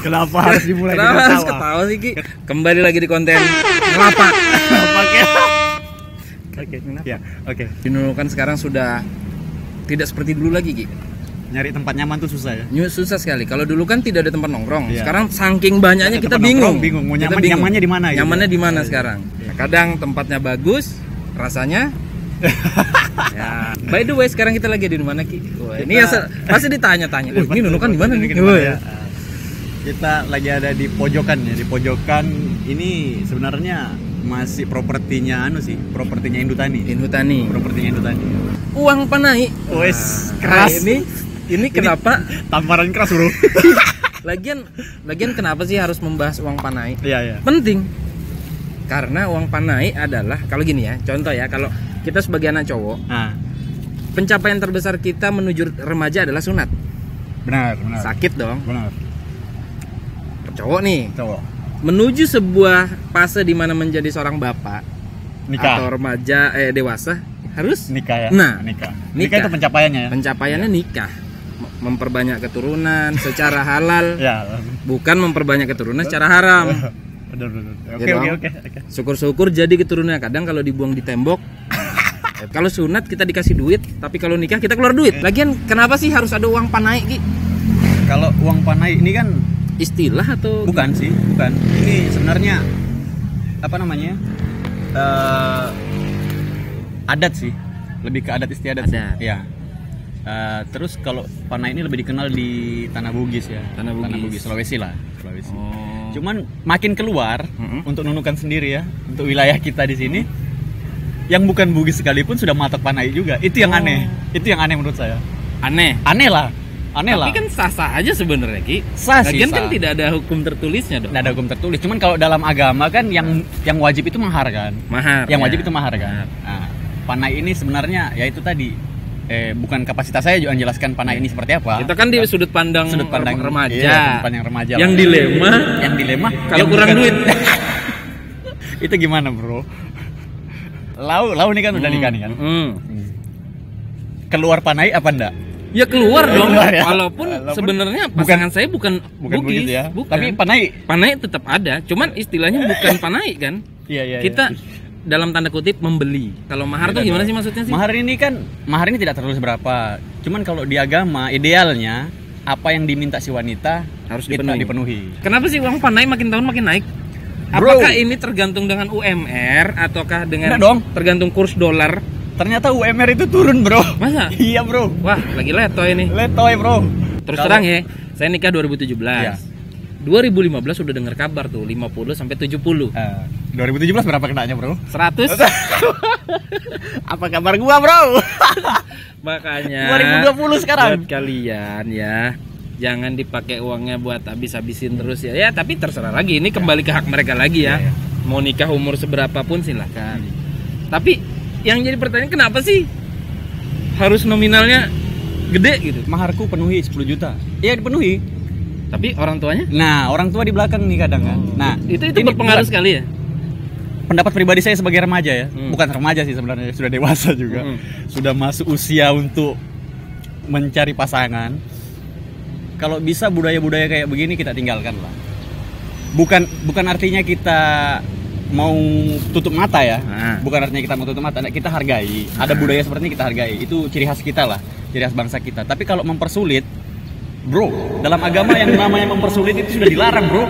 Kenapa harus dimulai Kenapa dengan harus tawa? ketawa sih Ki? Kembali lagi di konten ngelapak. Oke. Ya, oke. Kan sekarang sudah tidak seperti dulu lagi Ki. Nyari tempat nyaman tuh susah ya. Susah sekali. Kalau dulu kan tidak ada tempat nongkrong. Iya. Sekarang saking banyaknya kita bingung. Bingung. Mau Kita nyamannya di mana? Nyamannya di mana Iya. sekarang? Kadang tempatnya bagus, rasanya ya. By the way, sekarang kita lagi di mana Ki? Wah, ini ya pasti ditanya-tanya. Ini Nunukan di mana nih? Ya. Kita lagi ada di pojokan ya. Di pojokan ini sebenarnya masih propertinya propertinya Indutani. Propertinya Indutani. Uang panai. Wes, Nah, keras. ini kenapa? Tamparan keras, Bro. Lagian kenapa sih harus membahas uang panai? Iya. Penting. Karena uang panai adalah kalau gini ya, contoh ya, kalau kita sebagai anak cowok, Nah, pencapaian terbesar kita menuju remaja adalah sunat. benar. Sakit dong. Benar. Cowok nih, Cowok. menuju sebuah fase di mana menjadi seorang bapak Nikah. atau remaja dewasa harus Nikah ya. Nah, nikah nikah. itu pencapaiannya ya. Pencapaiannya nikah. Memperbanyak keturunan secara halal, Ya. bukan memperbanyak keturunan secara haram. Benar. Ya dong. Oke. Syukur-syukur jadi keturunannya. Kadang kalau dibuang di tembok, kalau sunat kita dikasih duit, tapi kalau nikah kita keluar duit. Lagian kenapa sih harus ada uang panai Ki? Kalau uang panai ini kan Istilah atau bukan. Ini sebenarnya apa namanya? Adat sih. Lebih ke adat istiadat sih. Adat. Ya. Terus kalau panai ini lebih dikenal di Tanah Bugis ya. Tanah Bugis. Sulawesi. Oh. Cuman makin keluar Mm-mm. untuk Nunukan sendiri ya, untuk wilayah kita di sini, yang bukan Bugis sekalipun sudah matok panai juga. Itu yang aneh. Itu yang aneh menurut saya. Aneh. Aneh lah. Tapi kan sah-sah aja sebenarnya Ki. Sah sih, Lagian kan sah. tidak ada hukum tertulisnya dong. Nggak ada hukum tertulis. Cuman kalau dalam agama kan yang wajib itu mahar kan. Mahar. Yang ya. wajib itu mahar kan. Nah, panai ini sebenarnya ya itu tadi bukan kapasitas saya juga menjelaskan panai ini seperti apa. Kita kan di sudut pandang remaja. Iya, sudut pandang remaja. Yang dilema kalau kurang duit. Itu gimana, Bro? Lau ini kan udah nikah nih kan. Keluar panai apa enggak? Ya keluar dong. Keluar ya? Walaupun sebenarnya pasangan saya bukan Bukan Bugis, begitu ya. bukan. Tapi panai tetap ada, cuman istilahnya bukan panai kan. Iya. Kita dalam tanda kutip membeli. Kalau mahar tuh gimana sih maksudnya sih? Mahar ini tidak terlalu seberapa. Cuman kalau di agama idealnya apa yang diminta si wanita Harus dipenuhi. Kenapa sih uang panai makin tahun makin naik? Bro. Apakah ini tergantung dengan UMR ataukah dengan Enggak dong. tergantung kurs dolar? Ternyata UMR itu turun, Bro. Masa? Iya, Bro. Wah, lagi letoy nih. Letoy, Bro. Terus terang ya, saya nikah 2017. Iya. 2015 udah dengar kabar tuh 50 sampai 70. 2017 berapa kenanya, Bro? 100. Apa kabar gua, Bro? Makanya 2020 sekarang. buat kalian ya, jangan dipakai uangnya buat habis-habisin terus ya. Ya, tapi terserah lagi. Ini kembali ke hak mereka lagi ya. Iya. Mau nikah umur seberapa pun silahkan. Tapi yang jadi pertanyaan kenapa sih harus nominalnya gede gitu? Maharku penuhi 10 juta. Iya, dipenuhi. Tapi orang tuanya? Nah, orang tua di belakang nih kadang kan. Nah, itu ini berpengaruh bukan- sekali ya. pendapat pribadi saya sebagai remaja ya, bukan remaja sih sebenarnya, sudah dewasa juga, sudah masuk usia untuk mencari pasangan. Kalau bisa budaya-budaya kayak begini kita tinggalkan lah. Bukan artinya kita mau tutup mata ya, bukan artinya kita mau tutup mata, kita hargai. Ada budaya seperti ini kita hargai, itu ciri khas kita lah, ciri khas bangsa kita. Tapi kalau mempersulit, bro, dalam agama yang namanya mempersulit itu sudah dilarang, bro.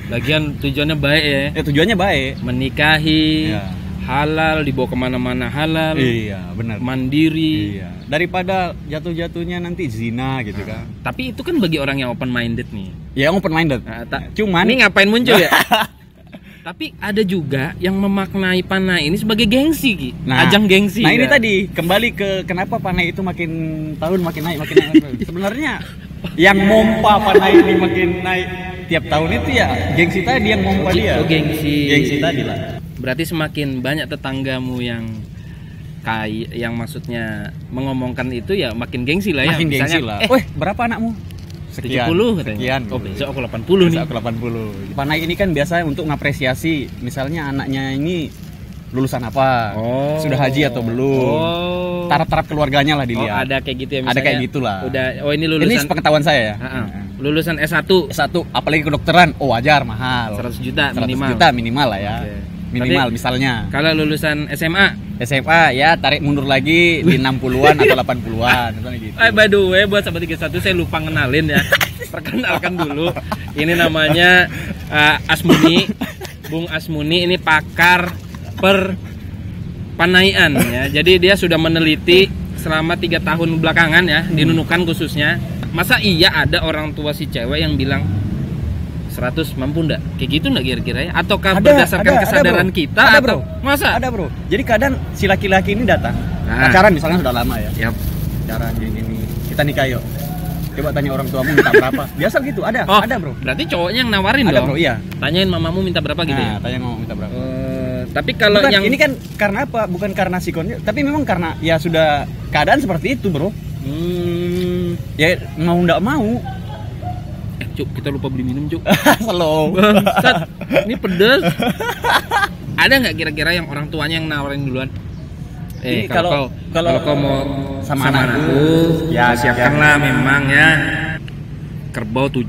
Lagian tujuannya baik ya. Tujuannya baik. Menikahi, Iya. halal, dibawa kemana-mana halal. Iya, benar. Mandiri. Iya. Daripada jatuh-jatuhnya nanti zina gitu kan. Tapi itu kan bagi orang yang open minded nih. Ya open minded. Cuman ini ngapain muncul ya? Tapi ada juga yang memaknai panai ini sebagai gengsi, Ki. Ajang gengsi. Nah, ini kan? tadi kembali ke kenapa panai itu makin tahun makin naik. Sebenarnya yang mompa panai ini makin naik tiap tahun itu ya gengsi tadi yang mompa dia. Oh, gengsi tadi lah. Berarti semakin banyak tetanggamu yang kaya, yang maksudnya mengomongkan itu ya makin gengsi lah ya. Makin gengsi lah. Weh, berapa anakmu? 70 katanya. Sekian. Oh, besok aku 80 nih. Besok aku 80. Panai ini kan biasa untuk ngapresiasi, misalnya anaknya ini lulusan apa, sudah haji atau belum. taraf-taraf keluarganya lah Oh, dilihat. ada kayak gitu ya Ada misalnya. kayak gitulah. Udah, oh ini Ini lulusan sepengetahuan saya ya. lulusan S1 S1 apalagi kedokteran, oh wajar mahal. 100 juta 100 minimal. juta minimal lah ya. Oke. Minimal Tapi misalnya. kalau lulusan SMA, SMA ya tarik mundur lagi di 60-an atau 80-an misalnya gitu. by the way buat sahabat 31 saya lupa ngenalin ya. Perkenalkan dulu. Ini namanya Asmuni. Bung Asmuni ini pakar perpanaian ya. Jadi dia sudah meneliti selama 3 tahun belakangan ya di Nunukan khususnya. Masa iya ada orang tua si cewek yang bilang 100 mampu enggak? Kayak gitu enggak kira-kira ya? Ataukah berdasarkan kesadaran bro. kita ada, atau bro. masa? Ada bro. Jadi kadang si laki-laki ini datang Nah. pacaran misalnya sudah lama ya. Yap. Pacaran gini-gini. Kita nikah yuk. Coba tanya orang tuamu minta berapa. Biasa gitu, ada bro. Berarti cowoknya yang nawarin Ada dong. bro, iya. Tanyain mamamu minta berapa gitu ya? Nah, tanya mau minta berapa. Tapi kalau Bukan, yang ini kan karena apa? Bukan karena sikonnya, tapi memang karena ya sudah keadaan seperti itu bro. Ya mau nggak mau. Cuk, kita lupa beli minum, Cuk. Slow. Bangsat, ini pedes. Ada nggak kira-kira yang orang tuanya yang nawarin duluan? Ini Kalau kau mau sama anakku, ya siapkanlah memang ya. Kerbau 7.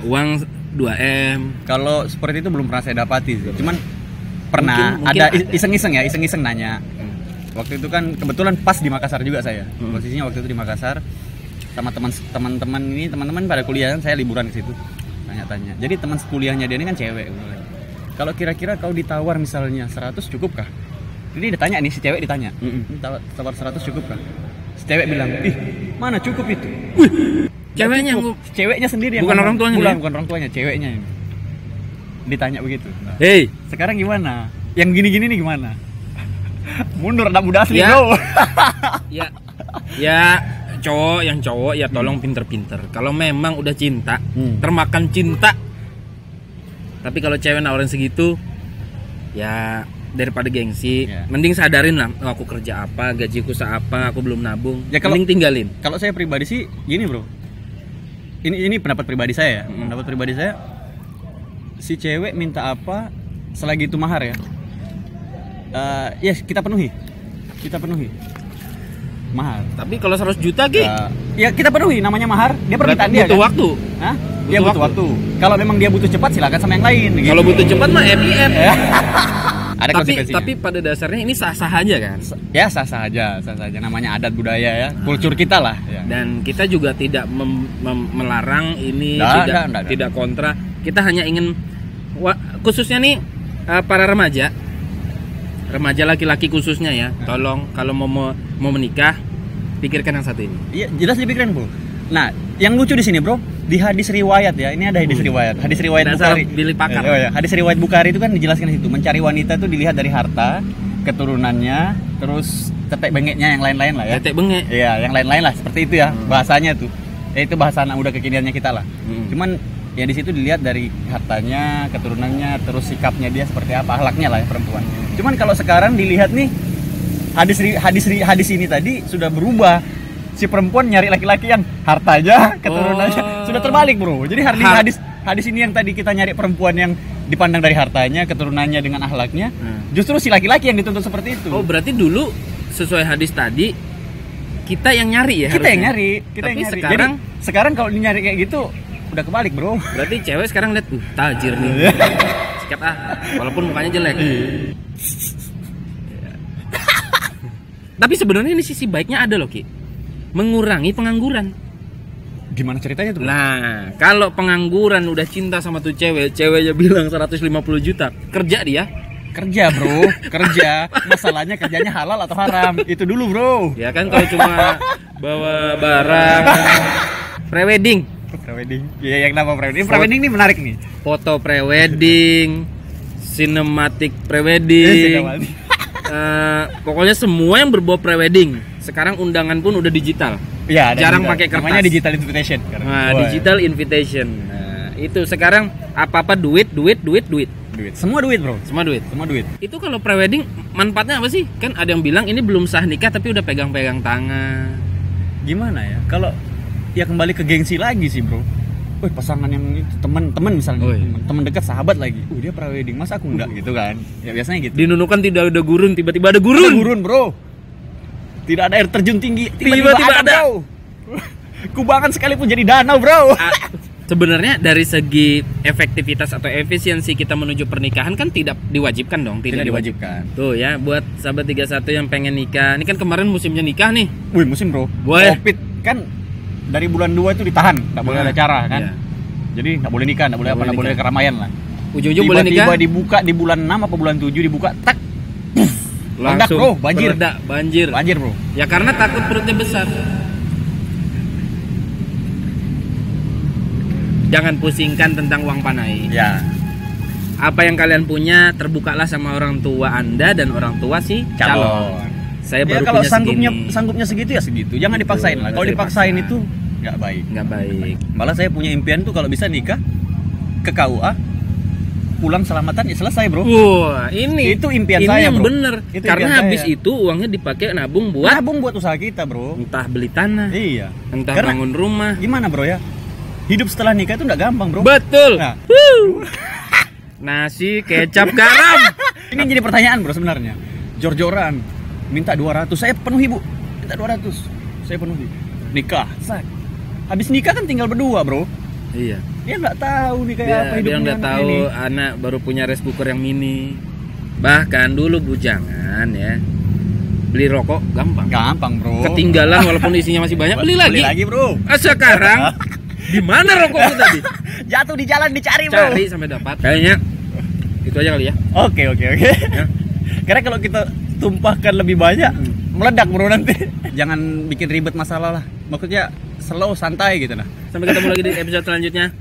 Uang 2M. Kalau seperti itu belum pernah saya dapati sih. Cuman pernah Mungkin ada ada. iseng-iseng nanya. Waktu itu kan kebetulan pas di Makassar juga saya. Posisinya waktu itu di Makassar sama teman-teman pada kuliah kan, saya liburan ke situ. Tanya-tanya. Jadi teman sekuliahnya dia ini kan cewek. Kalau kira-kira kau ditawar misalnya 100 cukup kah? Ini ditanya nih, si cewek ditanya. Ini tawar 100 cukup kah? Si cewek bilang, "Ih, mana cukup itu?" Ceweknya Ceweknya sendiri yang Bukan ngomong. orang tuanya ya? Bukan orang tuanya, ceweknya ini. Ditanya begitu. Nah, Hey, sekarang gimana? Yang gini-gini nih gimana? Mundur anak muda asli Ya. bro. ya cowok ya tolong pinter-pinter. Kalau memang udah cinta, termakan cinta. Tapi kalau cewek nawarin segitu, ya daripada gengsi, Ya. mending sadarin lah, oh, aku kerja apa, gajiku seapa, aku belum nabung. Ya, kalau- mending tinggalin. Kalau saya pribadi sih gini bro. Ini pendapat pribadi saya ya. Pendapat pribadi saya, si cewek minta apa selagi itu mahar ya. Ya kita penuhi. Mahar. Tapi kalau 100 juta Ki, Ya kita penuhi, namanya mahar. Dia permintaan dia butuh kan? waktu. Hah? Dia butuh waktu. Kalau memang dia butuh cepat silakan sama yang lain. Gitu. Kalau butuh cepat mah MIF. Ada konsekuensinya. Tapi pada dasarnya ini sah-sah aja kan. Ya sah-sah aja. Namanya adat budaya ya, kultur kita lah. Ya. Dan kita juga tidak melarang ini, Nggak. tidak kontra. Kita hanya ingin khususnya nih para remaja laki-laki khususnya ya, tolong kalau mau menikah pikirkan yang satu ini. Iya, jelas dipikirin bro. Nah, yang lucu di sini bro, di hadis riwayat ya, ini ada hadis riwayat. Hadis riwayat Dasar Bukhari. Billy Pakar. Ya. Hadis riwayat Bukhari itu kan dijelaskan di situ. Mencari wanita itu dilihat dari harta, keturunannya, terus tetek bengeknya yang lain-lain lah ya. Tetek bengek. Iya, yang lain-lain lah seperti itu ya bahasanya tuh. Ya itu bahasa anak muda kekiniannya kita lah. Cuman ya di situ dilihat dari hartanya, keturunannya, terus sikapnya dia seperti apa, akhlaknya lah ya perempuan. Cuman kalau sekarang dilihat nih hadis ini tadi sudah berubah. Si perempuan nyari laki-laki yang hartanya, keturunannya sudah terbalik, bro. Jadi hadis ini yang tadi kita nyari perempuan yang dipandang dari hartanya, keturunannya dengan akhlaknya, justru si laki-laki yang dituntut seperti itu. Oh, berarti dulu sesuai hadis tadi kita yang nyari ya Kita harusnya? yang nyari. Tapi sekarang kalau nyari kayak gitu udah kebalik, bro. Berarti cewek sekarang lihat tajir nih. Sikat walaupun mukanya jelek. Tapi sebenarnya ini sisi baiknya ada loh, Ki. Mengurangi pengangguran. Gimana ceritanya tuh? Nah, kalau pengangguran udah cinta sama tuh ceweknya bilang 150 juta, kerja dia. Kerja, bro. Kerja. Masalahnya kerjanya halal atau haram? Itu dulu, bro. Ya kan kalau cuma bawa barang prewedding. Prewedding. Ya, yang nama prewedding. Prewedding ini menarik nih. Foto prewedding, cinematic prewedding. Pokoknya semua yang berbau prewedding. Sekarang undangan pun udah digital. Ya, jarang digital. pakai kertas. Namanya digital invitation. Nah, digital invitation. Nah, itu sekarang apa-apa duit. Duit. Semua duit, bro. Semua duit. Semua duit. Itu kalau prewedding manfaatnya apa sih? Kan ada yang bilang ini belum sah nikah tapi udah pegang-pegang tangan. Gimana ya? Kalau ya kembali ke gengsi lagi sih, bro. wih pasangan yang itu teman misalnya, Oh, iya. teman dekat sahabat lagi, dia prawedding, masa aku enggak gitu kan? Ya biasanya gitu. Di Nunukan tidak ada gurun, tiba-tiba ada Ada gurun. gurun bro, tidak ada air terjun tinggi, Tiba-tiba ada. bro. Kubangan sekalipun jadi danau bro. Sebenarnya dari segi efektivitas atau efisiensi kita menuju pernikahan kan tidak diwajibkan dong, Tidak diwajibkan. Tuh ya, buat sahabat 31 yang pengen nikah. Ini kan kemarin musimnya nikah nih. Wih musim bro, Boleh. Covid kan dari bulan 2 itu ditahan, nggak boleh ada acara kan. Iya. Jadi nggak boleh nikah, nggak boleh Nggak apa, nggak boleh boleh keramaian lah. Ujung-ujung boleh nikah. Tiba-tiba dibuka di bulan 6 apa bulan 7 dibuka, tak. Meledak Langsung bro, banjir. meledak, banjir. Banjir bro. Ya karena takut perutnya besar. Jangan pusingkan tentang uang panai. Ya. Apa yang kalian punya terbukalah sama orang tua Anda dan orang tua si calon. Saya Ya baru kalau punya sanggupnya segitu ya segitu. Jangan dipaksain lah. Kalau nggak dipaksain dipaksa. itu nggak baik. Nggak baik. Malah saya punya impian tuh kalau bisa nikah ke KUA, pulang selamatan ya selesai bro. Wah, ini Itu impian ini saya, yang bro. bener. Itu Karena impian habis saya. itu uangnya dipakai nabung buat Nabung buat usaha kita bro. entah beli tanah, Iya. entah Karena bangun rumah. gimana bro ya? Hidup setelah nikah itu nggak gampang bro. Betul. Nah. Wuh. Nasi, kecap, garam. Ini jadi pertanyaan bro sebenarnya. Jor-joran minta 200, saya penuhi bu. Minta 200, saya penuhi. Nikah, sak. Habis nikah kan tinggal berdua bro. Iya. Dia nggak tahu nih kayak apa Dia hidupnya udah anak tahu ini. anak baru punya rice cooker yang mini. Bahkan dulu bujangan ya. Beli rokok gampang. Gampang bro. Ketinggalan walaupun isinya masih banyak, beli lagi. Beli lagi bro. Sekarang di mana rokokku tadi? Jatuh di jalan dicari bro. Cari sampai dapat. Kayaknya itu aja kali ya. Oke. Ya. Karena kalau kita tumpahkan lebih banyak, meledak bro nanti. Jangan bikin ribet masalah lah. Maksudnya slow, santai gitu nah. Sampai ketemu lagi di episode selanjutnya.